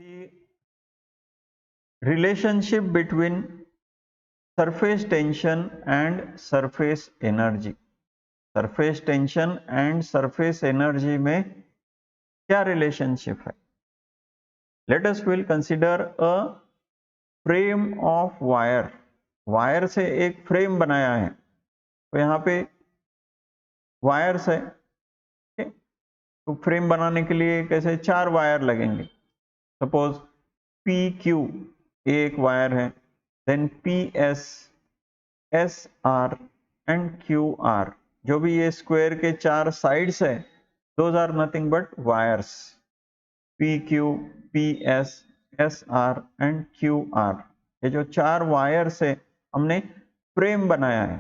The relationship between surface tension and surface energy. Surface tension and surface energy में क्या relationship है? Let us will consider a frame of wire. Wire से एक frame बनाया है, तो यहाँ पे वायर्स है. तो फ्रेम बनाने के लिए कैसे 4 वायर लगेंगे. सपोज पी क्यू एक वायर है, then P S, S R and Q R. जो भी ये स्क्वायर के 4 साइड्स है, those are nothing but wires. P Q, P S, S R and Q R. ये जो 4 वायर्स है, हमने फ्रेम बनाया है.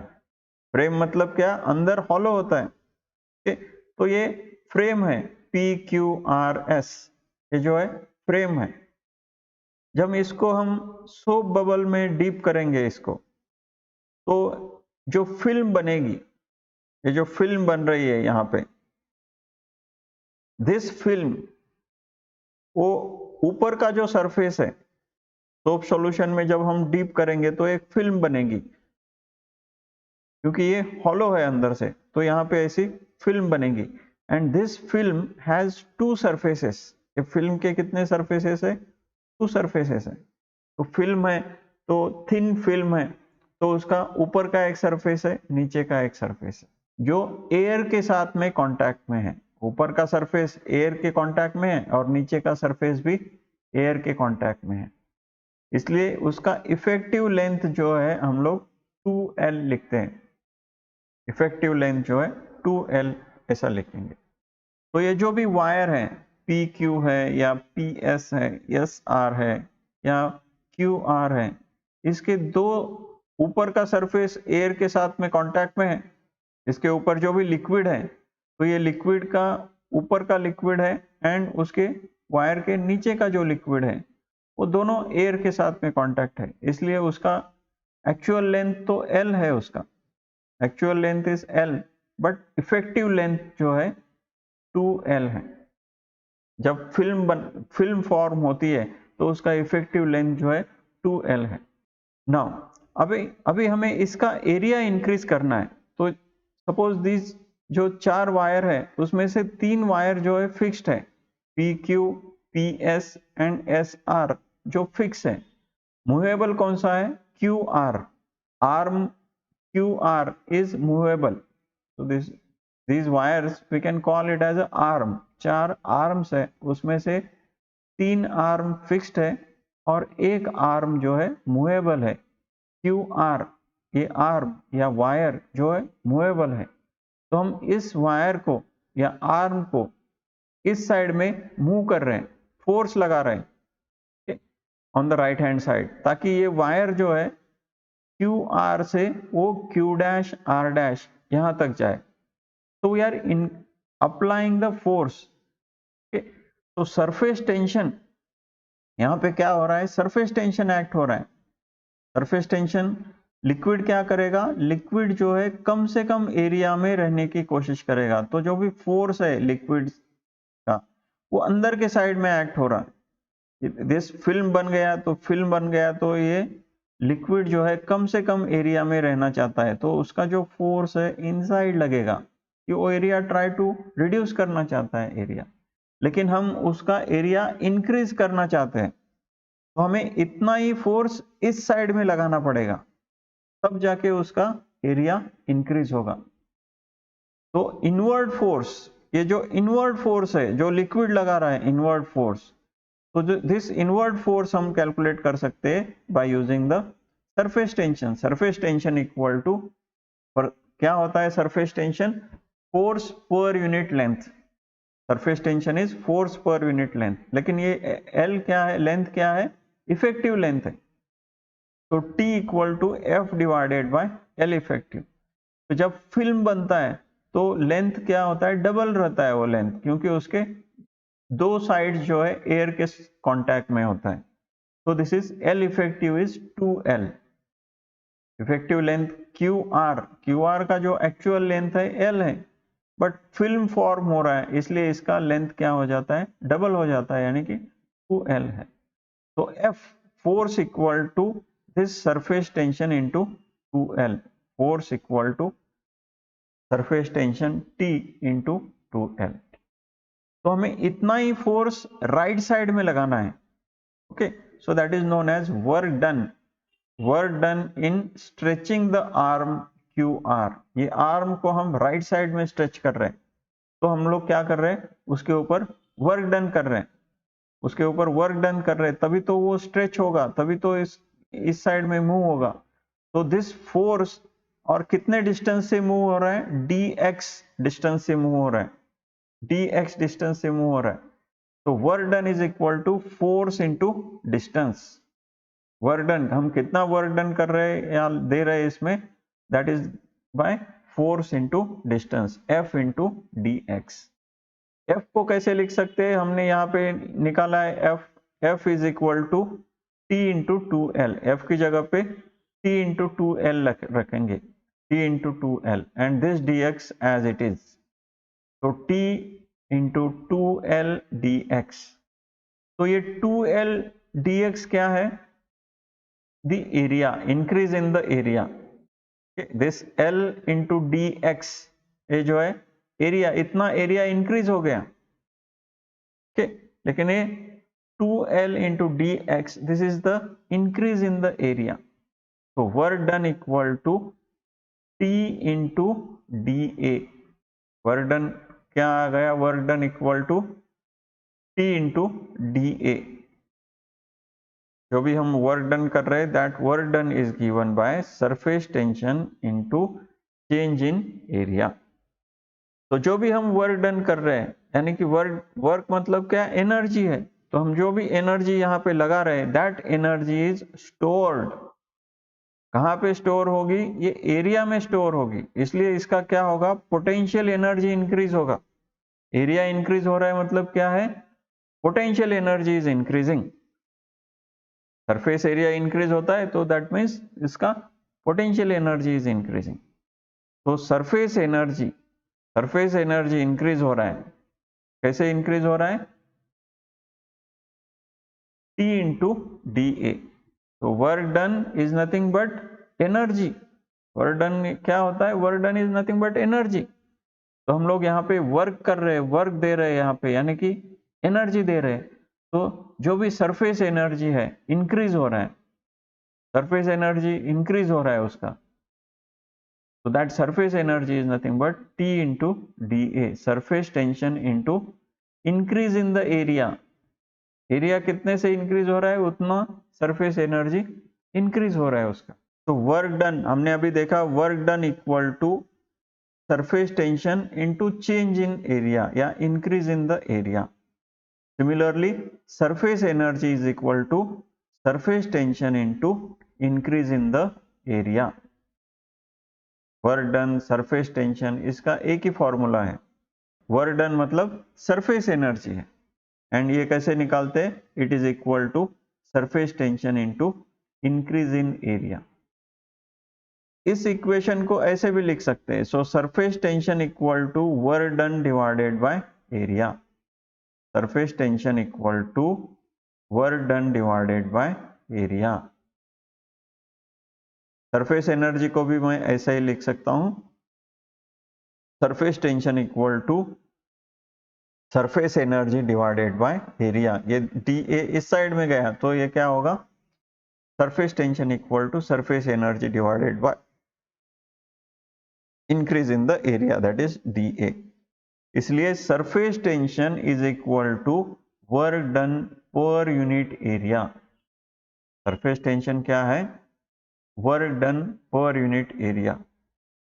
फ्रेम मतलब क्या? अंदर हॉलो होता है. तो ये फ्रेम है पी क्यू आर एस. ये जो है फ्रेम है. जब इसको हम सोप बबल में डीप करेंगे इसको, तो जो फिल्म बनेगी, ये जो फिल्म बन रही है यहाँ पे, दिस फिल्म, वो ऊपर का जो सरफेस है, सोप सॉल्यूशन में जब हम डीप करेंगे तो एक फिल्म बनेगी. क्योंकि ये हॉलो है अंदर से, तो यहाँ पे ऐसी फिल्म बनेगी. And this film has 2 surfaces. ये फिल्म के कितने सरफेसेस है? 2 सरफेसेस है. तो फिल्म है, तो थिन फिल्म है, तो उसका ऊपर का एक सरफेस है, नीचे का एक सरफेस है, जो एयर के साथ में कांटेक्ट में है. ऊपर का सरफेस एयर के कांटेक्ट में है और नीचे का सरफेस भी एयर के कांटेक्ट में है. इसलिए उसका इफेक्टिव लेंथ जो है हम लोग 2L लिखते हैं. इफेक्टिव लेंथ जो है 2L ऐसा लिखेंगे. तो ये जो भी वायर है, पी क्यू है या पी एस है, एस आर है या क्यू आर है, इसके दो ऊपर का सरफेस एयर के साथ में कांटेक्ट में है. इसके ऊपर जो भी लिक्विड है, तो ये लिक्विड का ऊपर का लिक्विड है एंड उसके वायर के नीचे का जो लिक्विड है, वो दोनों एयर के साथ में कांटेक्ट है. इसलिए उसका एक्चुअल लेंथ तो L है. उसका actual length is L, but effective length जो है 2L है. जब फिल्म फॉर्म होती है तो उसका इफेक्टिव लेंथ जो है 2L है. नाउ अभी हमें इसका एरिया इंक्रीज करना है. तो सपोज दिस जो 4 वायर है, उसमें से 3 वायर जो है फिक्स्ड है, P Q, P S and S R जो फिक्स है. मूवेबल कौन सा है? Q R. Arm Q R is movable. तो these wires we can call it as a arm. 4 arms है, उसमें से 3 आर्म फिक्स्ड है और एक आर्म जो है मूवेबल है, क्यू आर. ये आर्म या वायर जो है मूवेबल है. तो हम इस वायर को या आर्म को इस साइड में मूव कर रहे हैं, फोर्स लगा रहे हैं on the right hand side, ताकि ये वायर जो है क्यू आर से वो क्यू डैश आर डैश यहां तक जाए. तो we are in applying the force. तो सरफेस टेंशन यहां पे क्या हो रहा है? सरफेस टेंशन एक्ट हो रहा है. सरफेस टेंशन, लिक्विड क्या करेगा? लिक्विड जो है कम से कम एरिया में रहने की कोशिश करेगा. तो जो भी फोर्स है लिक्विड का, वो अंदर के साइड में एक्ट हो रहा है. दिस फिल्म बन गया, तो फिल्म बन गया, तो ये लिक्विड जो है कम से कम एरिया में रहना चाहता है. तो उसका जो फोर्स है इनसाइड लगेगा, कि वो एरिया ट्राई टू रिड्यूस करना चाहता है एरिया. लेकिन हम उसका एरिया इंक्रीज करना चाहते हैं, तो हमें इतना ही फोर्स इस साइड में लगाना पड़ेगा, तब जाके उसका एरिया इंक्रीज होगा. तो इनवर्ड फोर्स, ये जो इनवर्ड फोर्स है जो लिक्विड लगा रहा है, इनवर्ड फोर्स, तो दिस इनवर्ड फोर्स हम कैलकुलेट कर सकते हैं by using the surface tension. Surface tension equal to, पर क्या होता है surface tension? Force per unit length. Surface tension is force per unit length. लेकिन ये L क्या है? लेंथ क्या है? इफेक्टिव लेंथ है. तो T equal to F divided by L effective. तो जब फिल्म बनता है तो लेंथ क्या होता है? डबल रहता है वो लेंथ, क्योंकि उसके 2 साइड्स जो है एयर के कांटेक्ट में होता है. तो this is L effective is 2L. Effective length Q R का जो एक्चुअल लेंथ है L है, बट फिल्म फॉर्म हो रहा है, इसलिए इसका लेंथ क्या हो जाता है? डबल हो जाता है, यानी कि 2L है। तो F force equal to this surface tension into 2L, force equal to surface tension T into 2L। तो हमें इतना ही फोर्स राइट साइड में लगाना है। Okay, so that is known as work done, work done in stretching the arm QR। ये arm को हम right side में स्ट्रेच कर रहे हैं, तो हम लोग क्या कर रहे हैं, उसके ऊपर वर्क डन कर रहे हैं, उसके ऊपर वर्क डन कर रहे हैं, तभी तो वो स्ट्रेच होगा, तभी तो इस साइड में मूव होगा। तो दिस फोर्स, और कितने डिस्टेंस से मूव हो रहा है, dx डिस्टेंस से मूव हो रहा है, dx डिस्टेंस से मूव हो रहा है। तो work done is equal to force into distance. Work done, हम कितना वर्क डन कर रहे हैं या दे रहे हैं इसमें, that is by force into distance, F into dx। F को कैसे लिख सकते हैं, हमने यहाँ पे निकाला है F is equal to T into 2L, F की जगह पे T इंटू 2L रखेंगे, T into 2L and this dx as it is. तो T इंटू 2L dx, तो ये 2L dx क्या है, the area, increase in the area। this L into dx, ये जो है एरिया, इतना एरिया इंक्रीज हो गया। ओके, लेकिन ये 2L into dx, this is the increase in the area। तो work done equal to T into dA। Work done क्या आ गया, work done equal to T into dA। जो भी हम वर्क डन कर रहे हैं, that work done is given by surface tension into change in area. तो जो भी हम वर्क डन कर रहे हैं, यानी कि वर्क मतलब क्या, एनर्जी है, तो हम जो भी एनर्जी यहाँ पे लगा रहे हैं, दैट एनर्जी इज स्टोर्ड। कहाँ पे स्टोर होगी, ये एरिया में स्टोर होगी, इसलिए इसका क्या होगा, पोटेंशियल एनर्जी इंक्रीज होगा। एरिया इंक्रीज हो रहा है मतलब क्या है, potential energy is increasing. Surface area increase होता है तो दैट मीन्स इसका पोटेंशियल एनर्जी इज इंक्रीजिंग। तो सरफेस एनर्जी इंक्रीज हो रहा है, कैसे इंक्रीज हो रहा है, T इंटू dA। तो work done is nothing but energy. Work done क्या होता है, work done is nothing but energy. तो हम लोग यहाँ पे वर्क कर रहे हैं, वर्क दे रहे हैं यहाँ पे, यानी कि एनर्जी दे रहे हैं। तो जो भी सरफेस एनर्जी है इंक्रीज हो रहा है, सरफेस एनर्जी इंक्रीज हो रहा है उसका। So that surface energy is nothing but T into dA, surface tension into increase in the area। Area कितने से इंक्रीज हो रहा है, उतना सरफेस एनर्जी इंक्रीज हो रहा है उसका। तो वर्क डन हमने अभी देखा, work done equal to surface tension into change in area या increase in the area. Similarly surface energy is equal to surface tension into increase in the area. Work done, surface tension, इसका एक ही formula है। Work done मतलब surface energy है, and ये कैसे निकालते हैं, it is equal to surface tension into increase in area. इस इक्वेशन को ऐसे भी लिख सकते हैं, सो surface tension equal to work done divided by area. Surface tension equal to work done divided by area. Surface energy को भी मैं ऐसा ही लिख सकता हूं, surface tension equal to surface energy divided by area. ये dA इस साइड में गया तो ये क्या होगा, surface tension equal to surface energy divided by increase in the area, that is dA। इसलिए surface tension is equal to work done per unit area. Surface tension क्या है, work done per unit area.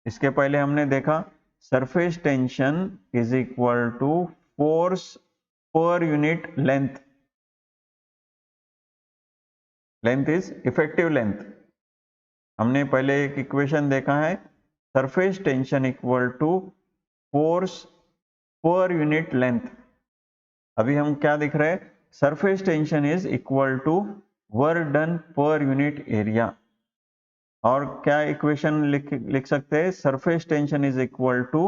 इसके पहले हमने देखा surface tension is equal to force per unit length, length is effective length. हमने पहले एक इक्वेशन देखा है, surface tension equal to force per unit length. अभी हम क्या दिख रहे हैं, surface tension is equal to work done per unit area. और क्या इक्वेशन लिख सकते हैं, surface tension is equal to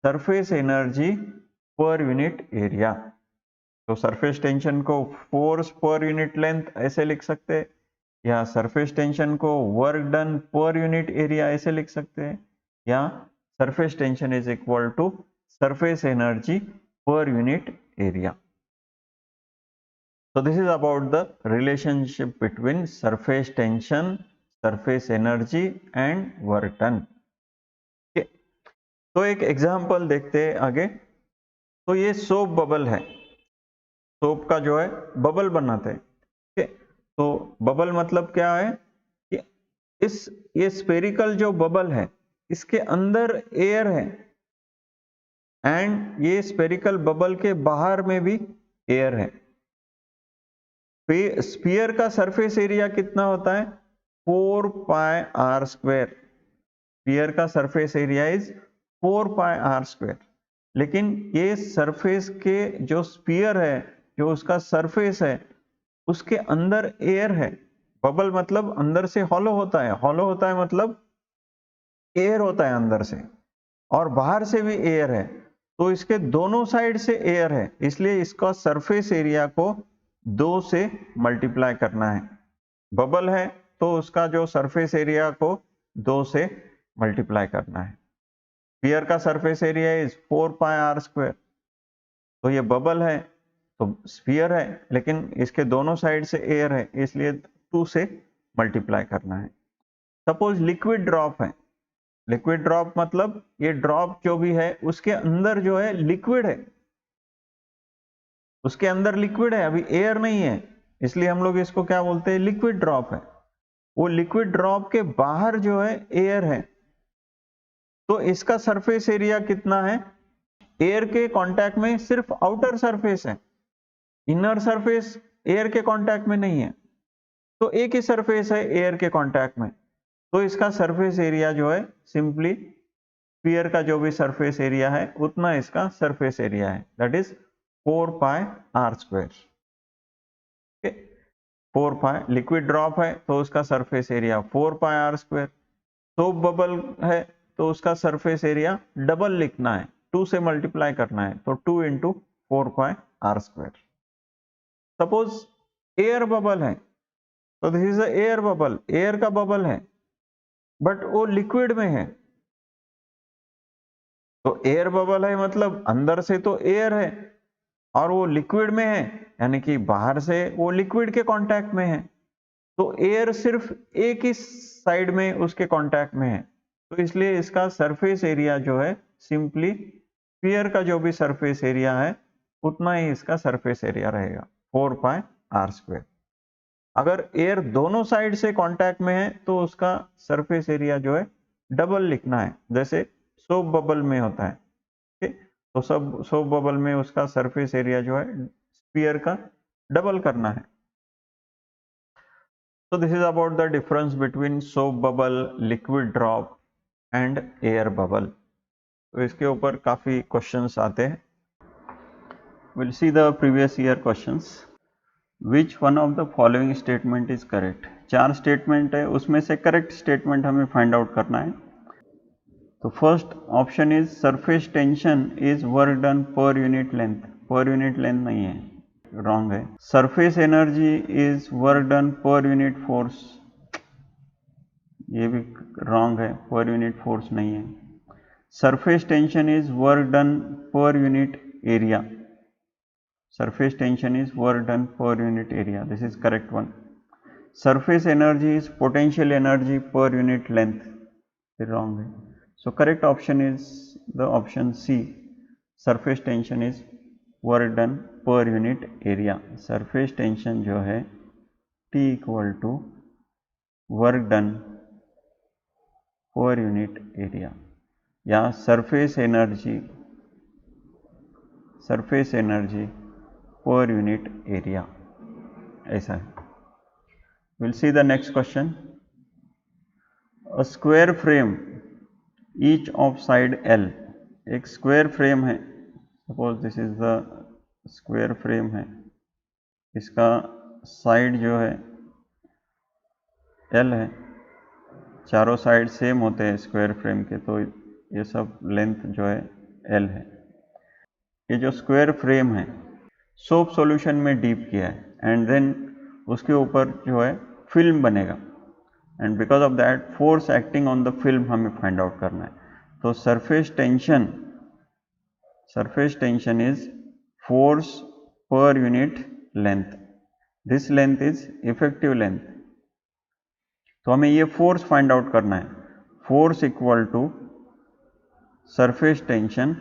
surface energy per unit area. तो सरफेस टेंशन को फोर्स पर यूनिट लेंथ ऐसे लिख सकते हैं, या सरफेस टेंशन को work done per unit area ऐसे लिख सकते हैं, या surface tension is equal to surface energy per unit area. So this is about the relationship between surface tension, surface energy and work done. Okay. तो एक example देखते हैं आगे. तो ये सोप बबल है, सोप का जो है बबल बनाते हैं. ठीक है, तो बबल मतलब क्या है कि ये स्फेरिकल जो बबल है इसके अंदर एयर है, एंड ये स्फेरिकल बबल के बाहर में भी एयर है. स्फीयर का सरफेस एरिया कितना होता है? 4 पाई आर स्क्वायर. स्फीयर का surface area is 4 pi R square. लेकिन ये सरफेस के जो स्फीयर है, जो उसका सरफेस है, उसके अंदर एयर है. बबल मतलब अंदर से हॉलो होता है, हॉलो होता है मतलब एयर होता है अंदर से, और बाहर से भी एयर है. तो इसके दोनों साइड से एयर है, इसलिए इसका सरफेस एरिया को 2 से मल्टीप्लाई करना है. बबल है तो उसका जो सरफेस एरिया को 2 से मल्टीप्लाई करना है. स्फीयर का surface area is 4 pi R square. तो ये बबल है तो स्फीयर है, लेकिन इसके दोनों साइड से एयर है, इसलिए 2 से मल्टीप्लाई करना है. सपोज लिक्विड ड्रॉप है. लिक्विड ड्रॉप मतलब ये ड्रॉप जो भी है उसके अंदर जो है लिक्विड है, उसके अंदर लिक्विड है, अभी एयर नहीं है, इसलिए हम लोग इसको क्या बोलते हैं? लिक्विड ड्रॉप है. वो लिक्विड ड्रॉप के बाहर जो है एयर है, तो इसका सरफेस एरिया कितना है? एयर के कांटेक्ट में सिर्फ आउटर सरफेस है, इनर सरफेस एयर के कांटेक्ट में नहीं है, तो एक ही सरफेस है एयर के कांटेक्ट में. तो इसका सरफेस एरिया जो है सिंपली स्फीयर का जो भी सरफेस एरिया है उतना इसका सरफेस एरिया है, that is 4 pi R square. 4 pi. Liquid drop है तो उसका surface area 4 pi R square. Soap bubble है तो उसका सरफेस एरिया डबल लिखना है, 2 से मल्टीप्लाई करना है, तो 2 into 4 pi R square. Suppose air bubble है, तो this is air bubble, air का बबल है बट वो लिक्विड में है. तो एयर बबल है मतलब अंदर से तो एयर है और वो लिक्विड में है, यानी कि बाहर से वो लिक्विड के कांटेक्ट में है, तो एयर सिर्फ एक ही साइड में उसके कांटेक्ट में है, तो इसलिए इसका सरफेस एरिया जो है सिंपली स्फीयर का जो भी सरफेस एरिया है उतना ही इसका सरफेस एरिया रहेगा, 4 पाई आर स्क्वायर. अगर एयर दोनों साइड से कांटेक्ट में है तो उसका सरफेस एरिया जो है डबल लिखना है, जैसे सोप बबल में होता है. ठीक, तो सब सोप बबल में उसका सरफेस एरिया जो है स्फीयर का डबल करना है. So this is about the difference between soap bubble, liquid drop and air bubble. तो इसके ऊपर काफी क्वेश्चंस आते हैं. We'll see the previous year questions. Which one of the following statement is correct? 4 statement है, उसमें से करेक्ट स्टेटमेंट हमें फाइंड आउट करना है. तो first option is surface tension is work done per unit length. पर यूनिट लेंथ नहीं है, रॉन्ग है. Surface energy is work done per unit force, ये भी रॉन्ग है, पर यूनिट फोर्स नहीं है. Surface tension is work done per unit area. Surface tension is work done per unit area, this is correct one. Surface energy is potential energy per unit length, wrong है. So correct option is the option C. Surface tension is work done per unit area. Surface tension जो है T equal to work done per unit area, या surface energy per unit area, ऐसा है. Will see the next question. A square frame each of side L. एक square frame है, suppose this is the square frame है, इसका side जो है L है, चारों साइड सेम होते हैं स्क्वायर फ्रेम के, तो ये सब लेंथ जो है L है. ये जो स्क्वायर फ्रेम है, सोप सॉल्यूशन में डीप किया है एंड देन उसके ऊपर जो है फिल्म बनेगा and because of that force acting on the film हमें फाइंड आउट करना है। तो surface tension is force per unit length, this length is effective length. तो हमें ये फोर्स फाइंड आउट करना है, force equal to surface tension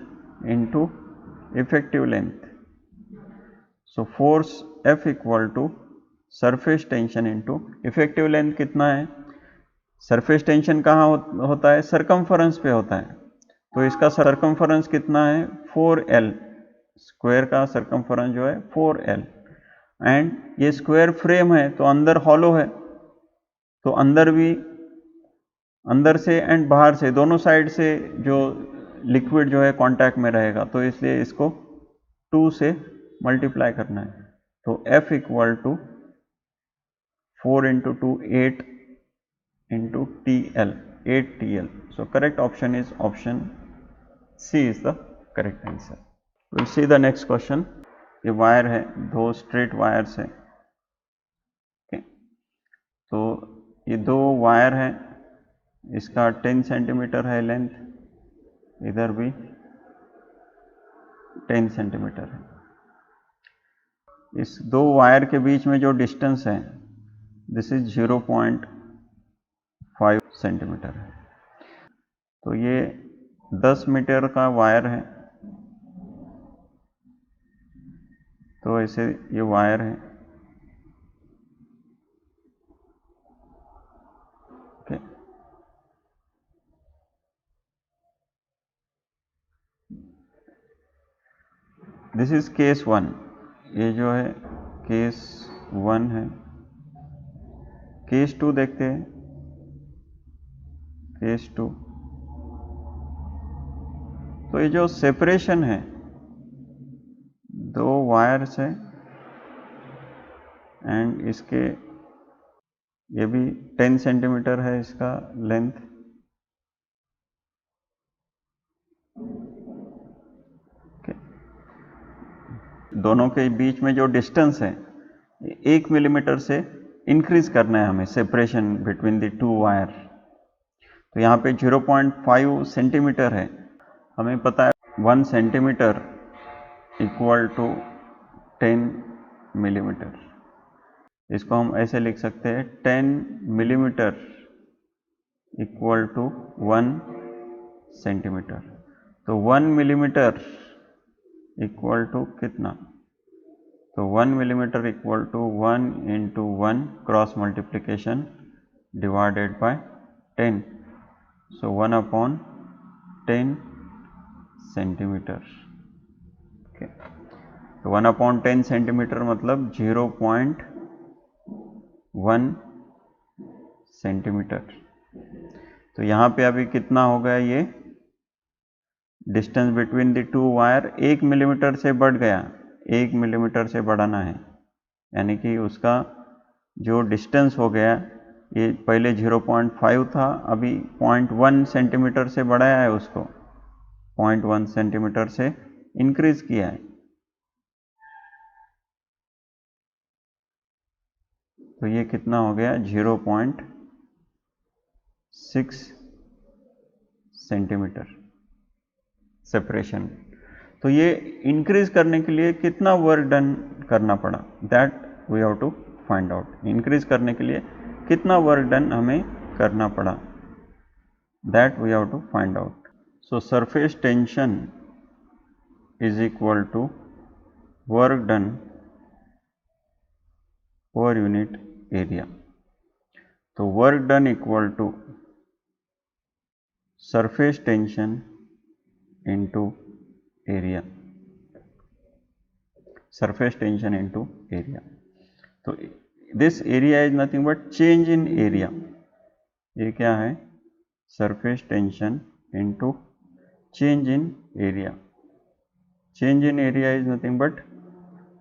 into effective length. So force F equal to surface tension into effective length कितना है, surface tension कहाँ होता है, सरकमफरेंस पे होता है। तो इसका सरकमफरेंस कितना है 4L, स्क्वायर का सरकमफरेंस जो है 4L एंड ये स्क्वायर फ्रेम है तो अंदर हॉलो है, तो अंदर से एंड बाहर से दोनों साइड से जो लिक्विड जो है कांटेक्ट में रहेगा, तो इसलिए इसको 2 से मल्टीप्लाई करना है। तो F equal to 4 into 2 8 into TL, 8 TL. So correct option is option C is the correct answer. We'll see the next question. ये वायर है, दो स्ट्रेट वायर्स है। okay. तो ये दो वायर है, इसका 10 सेंटीमीटर है लेंथ, इधर भी 10 सेंटीमीटर है। इस दो वायर के बीच में जो डिस्टेंस है दिस इज 0.5 सेंटीमीटर है। तो ये 10 मीटर का वायर है, तो ऐसे ये वायर है। ओके, दिस इज केस 1, ये जो है केस 1 है। केस 2 देखते हैं, केस 2। तो ये जो सेपरेशन है दो वायर्स है एंड इसके ये भी 10 सेंटीमीटर है इसका लेंथ। दोनों के बीच में जो डिस्टेंस है 1 मिलीमीटर से इंक्रीज करना है हमें, separation between the two wire. तो यहाँ पे 0.5 सेंटीमीटर है, हमें पता है 1 सेंटीमीटर इक्वल टू 10 मिलीमीटर। इसको हम ऐसे लिख सकते हैं 10 मिलीमीटर इक्वल टू 1 सेंटीमीटर। तो 1 मिलीमीटर इक्वल टू कितना, तो 1 millimetre equal to 1 into 1 cross multiplication divided by 10, so 1 upon 10 centimetre. Okay, तो 1 अपॉन 10 सेंटीमीटर मतलब 0.1 सेंटीमीटर। तो यहाँ पे अभी कितना हो गया, ये distance between the two wire 1 millimetre से बढ़ गया, 1 मिलीमीटर से बढ़ाना है, यानी कि उसका जो डिस्टेंस हो गया, ये पहले 0.5 था, अभी 0.1 सेंटीमीटर से बढ़ाया है, उसको 0.1 सेंटीमीटर से इंक्रीज किया है। तो ये कितना हो गया 0.6 सेंटीमीटर सेपरेशन। तो ये इंक्रीज करने के लिए कितना वर्क डन करना पड़ा, that we have to find out. Increase करने के लिए कितना वर्क डन हमें करना पड़ा, that we have to find out. So surface tension is equal to work done per unit area. तो work done equal to surface tension into area, surface tension into area। तो this area is nothing but change in area। ये क्या है, surface tension into change in area। change in area is nothing but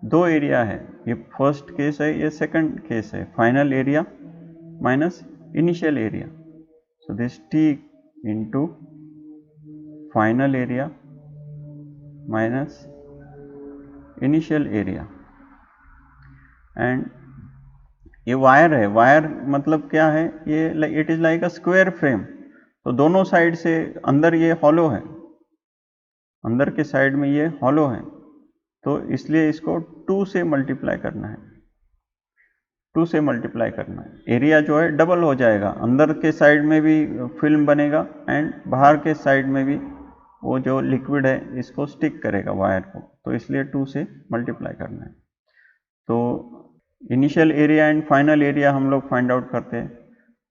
दो area है, ये first case है, ये second case है, final area minus initial area. So this T into final area minus initial area. And ये wire है, wire मतलब क्या है, ये it is like a square frame, तो दोनों साइड से अंदर ये हॉलो है, अंदर के साइड में ये हॉलो है, तो इसलिए इसको 2 से मल्टीप्लाई करना है, 2 से मल्टीप्लाई करना है। एरिया जो है डबल हो जाएगा, अंदर के साइड में भी फिल्म बनेगा एंड बाहर के साइड में भी वो जो लिक्विड है इसको स्टिक करेगा वायर को, तो इसलिए 2 से मल्टीप्लाई करना है। तो initial area and final area हम लोग फाइंड आउट करते हैं।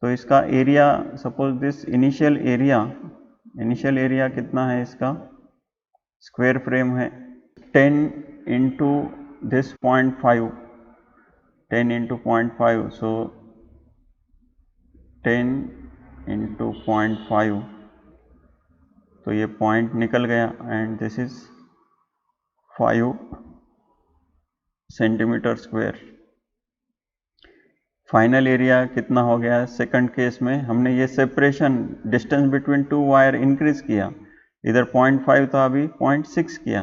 तो इसका area, suppose this initial area कितना है इसका, स्क्वायर फ्रेम है 10 into this 0.5, 10 into 0.5, so 10 into 0.5, तो ये पॉइंट निकल गया and this is 5 centimetre square. Final area कितना हो गया, सेकंड केस में हमने ये separation distance between two wire increase किया, इधर 0.5 था अभी 0.6 किया,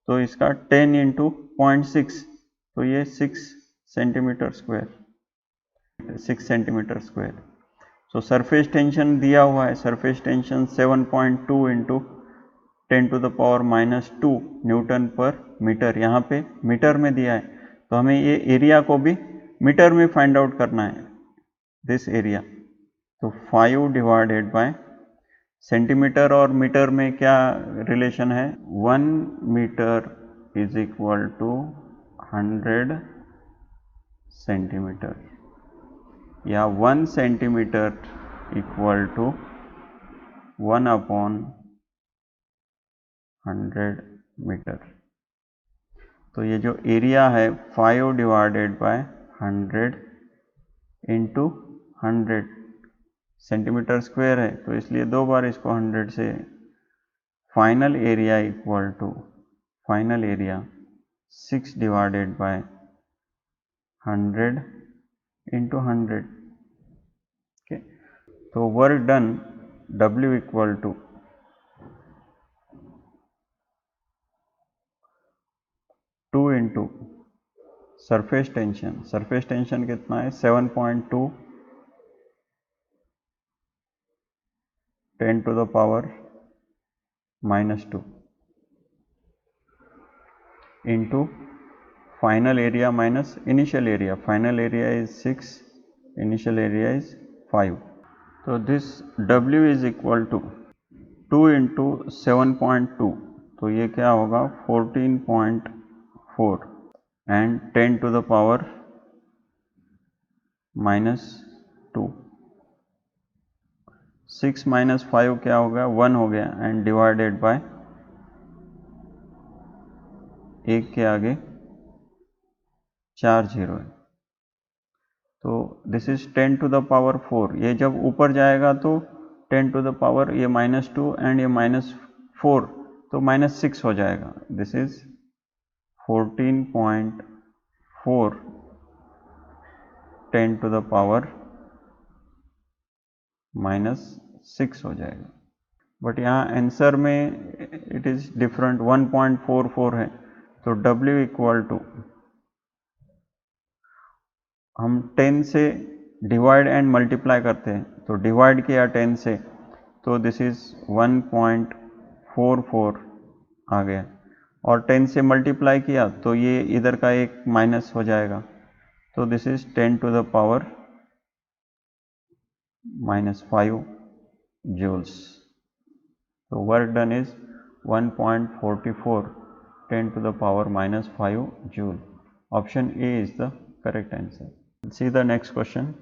तो इसका 10 इंटू 0.6, तो ये 6 centimetre square, 6 centimetre square. So surface tension दिया हुआ है, surface tension 7.2 into 10 to the power -2 newton per metre, यहाँ पे मीटर में दिया है, तो हमें ये एरिया को भी मीटर में फाइंड आउट करना है, दिस एरिया। तो 5 डिवाइडेड बाय सेंटीमीटर और मीटर में क्या रिलेशन है, 1 metre is equal to 100 centimetre, या 1 centimetre equal to 1 upon 100 metre. तो ये जो एरिया है 5 divided by 100 into 100 centimetre square है, तो इसलिए 2 बार इसको 100 से, final area equal to, final area 6 divided by 100 into 100। Okay, तो work done W equal to 2 into surface tension, surface tension कितना है 7.2 10 to the power -2 into final area minus initial area, final area is 6, initial area is 5, तो this W is equal to 2 into 7.2, तो ये क्या होगा 14.4 and 10 to the power -2, 6 minus 5 क्या हो गया 1 हो गया एंड डिवाइडेड बाय, एक के आगे 4 जीरो है, तो this is 10 to the power 4, ये जब ऊपर जाएगा तो 10 टू द पावर ये -2 एंड ये -4, तो -6 हो जाएगा, this is 14.4 10 to the power -6 हो जाएगा। बट यहाँ आंसर में इट इज डिफरेंट, 1.44 है, तो W इक्वल टू, हम 10 से डिवाइड एंड मल्टीप्लाई करते हैं, तो डिवाइड किया 10 से, तो दिस इज 1.44 आ गया, और 10 से मल्टीप्लाई किया तो ये इधर का एक माइनस हो जाएगा, तो this is 10 to the power -5 joules। तो work done is 1.44 10 to the power -5 joule। Option A is the correct answer। See the next question।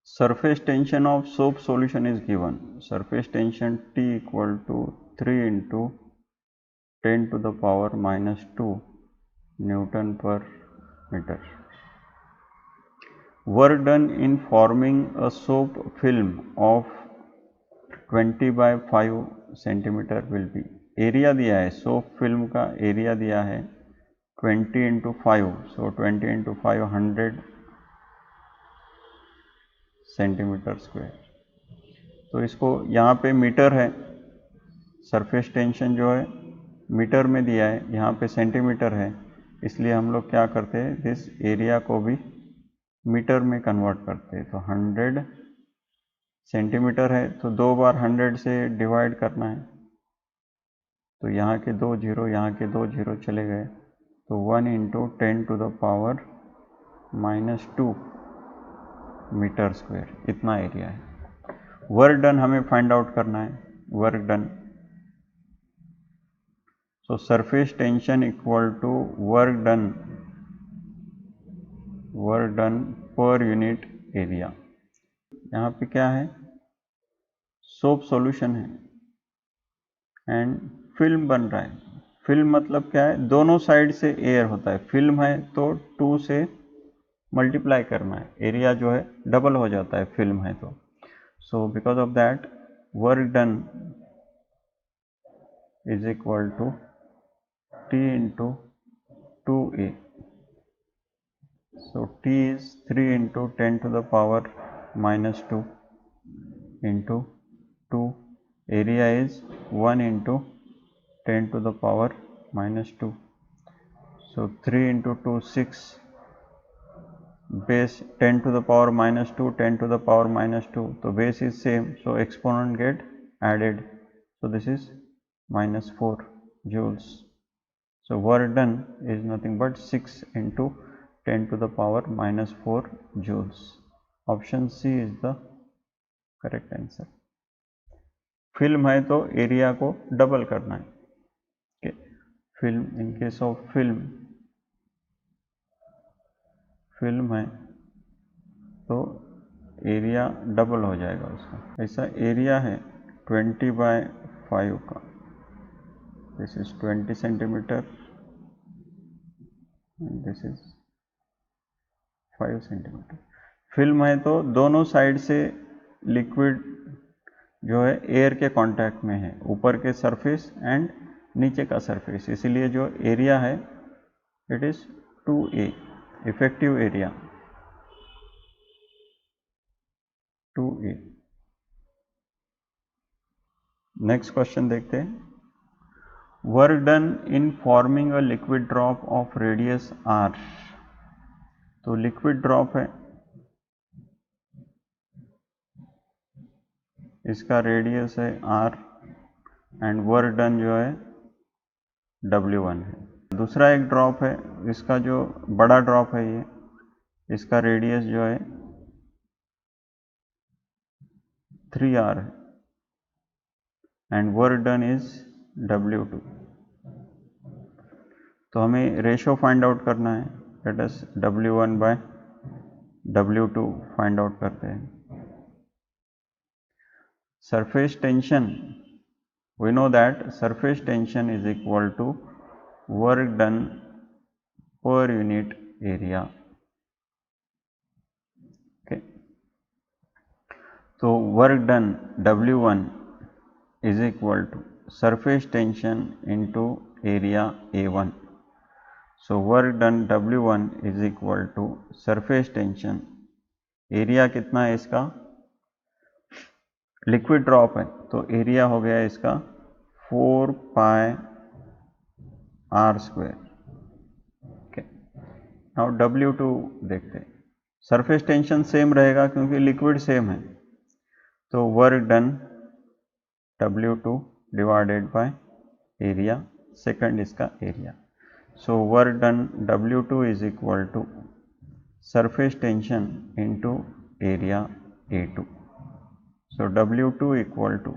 Surface tension of soap solution is given। Surface tension T equal to 3 into 10 to the power -2 Newton per meter। Work done in forming a soap film of 20 by 5 centimetre will be. Area दिया है, soap film का area दिया है 20 into 5, सो 20 into 5 100 centimetre square. तो इसको यहाँ पे metre है, सरफेस टेंशन जो है मीटर में दिया है, यहाँ पे सेंटीमीटर है, इसलिए हम लोग क्या करते हैं, दिस एरिया को भी मीटर में कन्वर्ट करते हैं। तो 100 सेंटीमीटर है तो 2 बार 100 से डिवाइड करना है। तो यहाँ के 2 जीरो, यहाँ के 2 जीरो चले गए, तो 1 into 10 to the power -2 metre square, इतना एरिया है। वर्क डन हमें फाइंड आउट करना है, work done. So surface tension equal to work done per unit area. यहाँ पे क्या है, सोप सॉल्यूशन है एंड फिल्म बन रहा है। फिल्म मतलब क्या है, दोनों साइड से एयर होता है। फिल्म है तो 2 से मल्टीप्लाई करना है, एरिया जो है डबल हो जाता है फिल्म है तो। So because of that work done is equal to T into 2A। So T is 3 into 10 to the power -2 into 2. Area is 1 into 10 to the power -2. So 3 into 2 6. Base 10 to the power -2, 10 to the power -2. So base is same. So exponent get added. So this is -4 joules. So work done is nothing but 6 into 10 to the power -4 joules. Option C is the correct answer. Film है तो area को double करना है। okay. Film, in case of film है तो area double हो जाएगा उसका। ऐसा एरिया है 20/5 का, this is 20 centimetre, this is 5 centimetre. Film है तो दोनों साइड से लिक्विड जो है एयर के कांटेक्ट में है, ऊपर के सरफेस एंड नीचे का सरफेस, इसीलिए जो एरिया है it is 2A, effective area 2A। Next question देखते हैं। Work done in forming a liquid drop of radius R। तो लिक्विड ड्रॉप है, इसका रेडियस है R एंड वर्क डन जो है W1 है। दूसरा एक ड्रॉप है, इसका जो बड़ा ड्रॉप है ये, इसका रेडियस जो है 3R है and work done is W2। तो हमें रेशो फाइंड आउट करना है, let us W1/W2 find out करते हैं। Surface tension, we know that surface tension is equal to work done per unit area. Okay, तो work done W1 is equal to surface tension into area A1। So work done W1 is equal to surface tension, area कितना है इसका, liquid drop है तो area हो गया इसका 4πr²। Okay, now W2 देखते हैं। सरफेस टेंशन सेम रहेगा क्योंकि लिक्विड सेम है, तो work done W2 divided by area, second इसका एरिया। So work done W2 is equal to surface tension into area A2। सो W2 equal to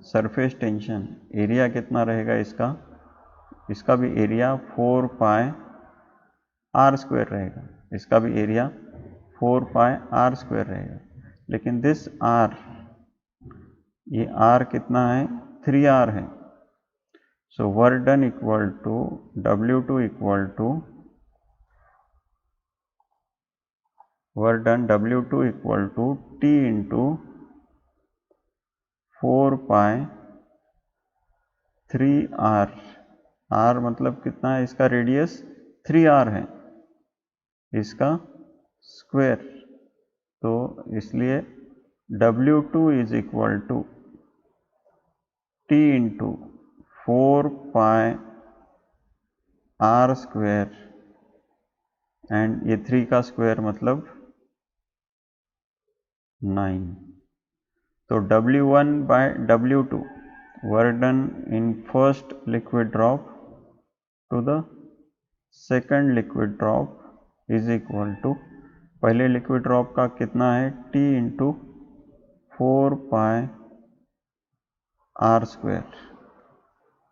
surface tension, area कितना रहेगा इसका, इसका भी एरिया 4πr² रहेगा, इसका भी एरिया 4πr² रहेगा, लेकिन दिस R, ये R कितना है, 3R है। So work done equal to W2 equal to work done W2 equal to T into 4π3R। R मतलब कितना है, इसका रेडियस 3R है, इसका स्क्वायर, तो इसलिए W2 is equal to T into 4π R square and ये 3 का स्क्वायर मतलब 9। तो W1 by W2 work done in first liquid drop to the second liquid drop is equal to, पहले लिक्विड ड्रॉप का कितना है T into 4 pi R square,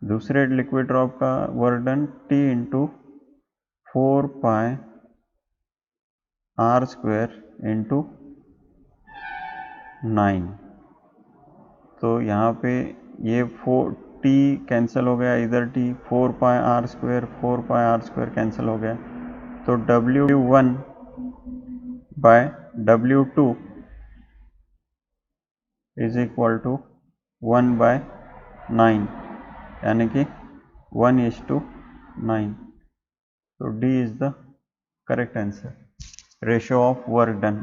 दूसरे liquid drop का work done T into 4 pi R square into 9। तो यहाँ पे ये 4 टी कैंसिल हो गया, इधर T 4 pi R square cancel हो गया। तो W1 by W2 is equal to 1 by 9, यानी कि 1:9। तो D is the correct answer, ratio of work done.